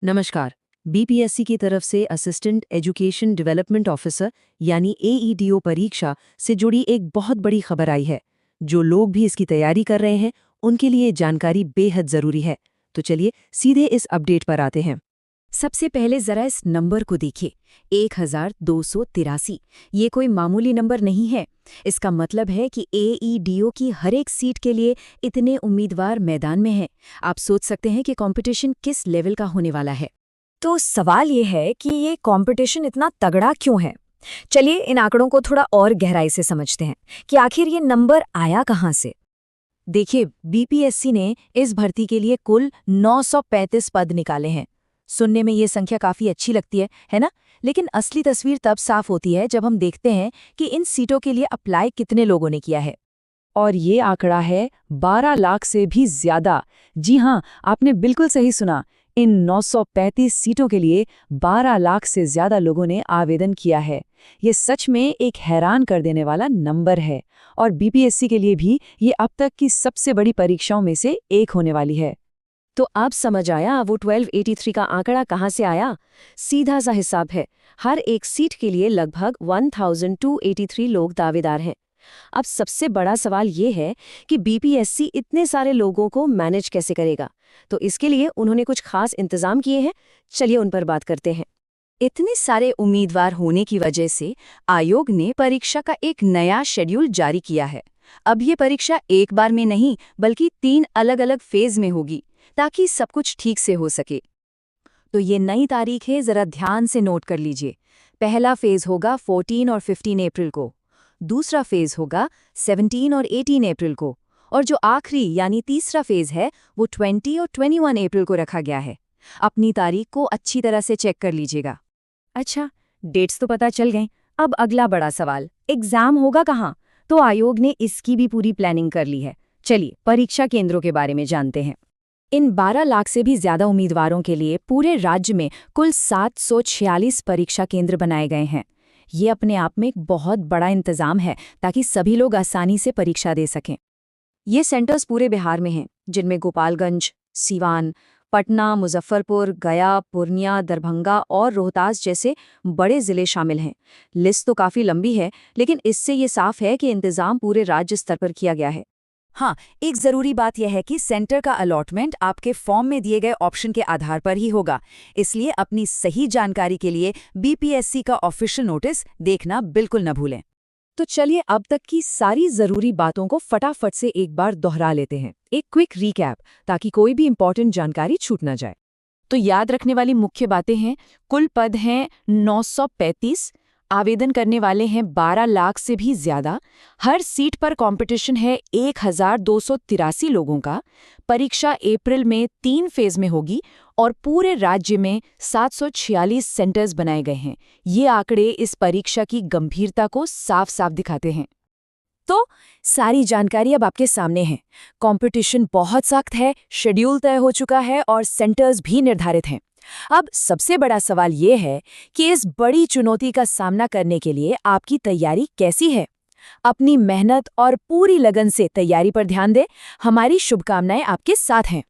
नमस्कार। बीपीएससी की तरफ से असिस्टेंट एजुकेशन डेवलपमेंट ऑफिसर यानी एईडीओ परीक्षा से जुड़ी एक बहुत बड़ी खबर आई है। जो लोग भी इसकी तैयारी कर रहे हैं उनके लिए ये जानकारी बेहद ज़रूरी है। तो चलिए सीधे इस अपडेट पर आते हैं। सबसे पहले जरा इस नंबर को देखिए, 1283। ये कोई मामूली नंबर नहीं है। इसका मतलब है कि एईडीओ की हर एक सीट के लिए इतने उम्मीदवार मैदान में हैं। आप सोच सकते हैं कि कंपटीशन किस लेवल का होने वाला है। तो सवाल ये है कि ये कंपटीशन इतना तगड़ा क्यों है। चलिए इन आंकड़ों को थोड़ा और गहराई से समझते हैं कि आखिर ये नंबर आया कहाँ से। देखिए, बीपीएससी ने इस भर्ती के लिए कुल 935 पद निकाले हैं। सुनने में ये संख्या काफ़ी अच्छी लगती है ना? लेकिन असली तस्वीर तब साफ होती है जब हम देखते हैं कि इन सीटों के लिए अप्लाई कितने लोगों ने किया है। और ये आंकड़ा है 12 लाख से भी ज्यादा। जी हाँ, आपने बिल्कुल सही सुना। इन 935 सीटों के लिए 12 लाख से ज्यादा लोगों ने आवेदन किया है। ये सच में एक हैरान कर देने वाला नंबर है और बीपीएससी के लिए भी ये अब तक की सबसे बड़ी परीक्षाओं में से एक होने वाली है। तो अब समझ आया वो 1283 का आंकड़ा कहाँ से आया। सीधा सा हिसाब है, हर एक सीट के लिए लगभग 1283 लोग दावेदार हैं। अब सबसे बड़ा सवाल ये है कि बीपीएससी इतने सारे लोगों को मैनेज कैसे करेगा। तो इसके लिए उन्होंने कुछ खास इंतजाम किए हैं। चलिए उन पर बात करते हैं। इतने सारे उम्मीदवार होने की वजह से आयोग ने परीक्षा का एक नया शेड्यूल जारी किया है। अब ये परीक्षा एक बार में नहीं बल्कि 3 अलग-अलग फेज में होगी, ताकि सब कुछ ठीक से हो सके। तो ये नई तारीखें जरा ध्यान से नोट कर लीजिए। पहला फेज होगा 14 और 15 अप्रैल को, दूसरा फेज होगा 17 और 18 अप्रैल को, और जो आखिरी यानी तीसरा फेज है वो 20 और 21 अप्रैल को रखा गया है। अपनी तारीख को अच्छी तरह से चेक कर लीजिएगा। अच्छा, डेट्स तो पता चल गए। अब अगला बड़ा सवाल, एग्जाम होगा कहाँ। तो आयोग ने इसकी भी पूरी प्लानिंग कर ली है। चलिए परीक्षा केंद्रों के बारे में जानते हैं। इन 12 लाख से भी ज्यादा उम्मीदवारों के लिए पूरे राज्य में कुल 746 परीक्षा केंद्र बनाए गए हैं। ये अपने आप में एक बहुत बड़ा इंतजाम है ताकि सभी लोग आसानी से परीक्षा दे सकें। ये सेंटर्स पूरे बिहार में हैं, जिनमें गोपालगंज, सीवान, पटना, मुजफ्फरपुर, गया, पूर्णिया, दरभंगा और रोहतास जैसे बड़े जिले शामिल हैं। लिस्ट तो काफ़ी लंबी है, लेकिन इससे ये साफ है कि इंतजाम पूरे राज्य स्तर पर किया गया है। हाँ, एक जरूरी बात यह है कि सेंटर का अलॉटमेंट आपके फॉर्म में दिए गए ऑप्शन के आधार पर ही होगा। इसलिए अपनी सही जानकारी के लिए बीपीएससी का ऑफिशियल नोटिस देखना बिल्कुल न भूलें। तो चलिए अब तक की सारी जरूरी बातों को फटाफट से एक बार दोहरा लेते हैं, एक क्विक रीकैप, ताकि कोई भी इंपॉर्टेंट जानकारी छूट ना जाए। तो याद रखने वाली मुख्य बातें हैं, कुल पद हैं 935, आवेदन करने वाले हैं 12 लाख से भी ज्यादा, हर सीट पर कंपटीशन है 1283 लोगों का, परीक्षा अप्रैल में 3 फेज में होगी और पूरे राज्य में 746 सेंटर्स बनाए गए हैं। ये आंकड़े इस परीक्षा की गंभीरता को साफ साफ दिखाते हैं। तो सारी जानकारी अब आपके सामने है। कंपटीशन बहुत सख्त है, शेड्यूल तय हो चुका है और सेंटर्स भी निर्धारित हैं। अब सबसे बड़ा सवाल ये है कि इस बड़ी चुनौती का सामना करने के लिए आपकी तैयारी कैसी है। अपनी मेहनत और पूरी लगन से तैयारी पर ध्यान दें। हमारी शुभकामनाएं आपके साथ हैं।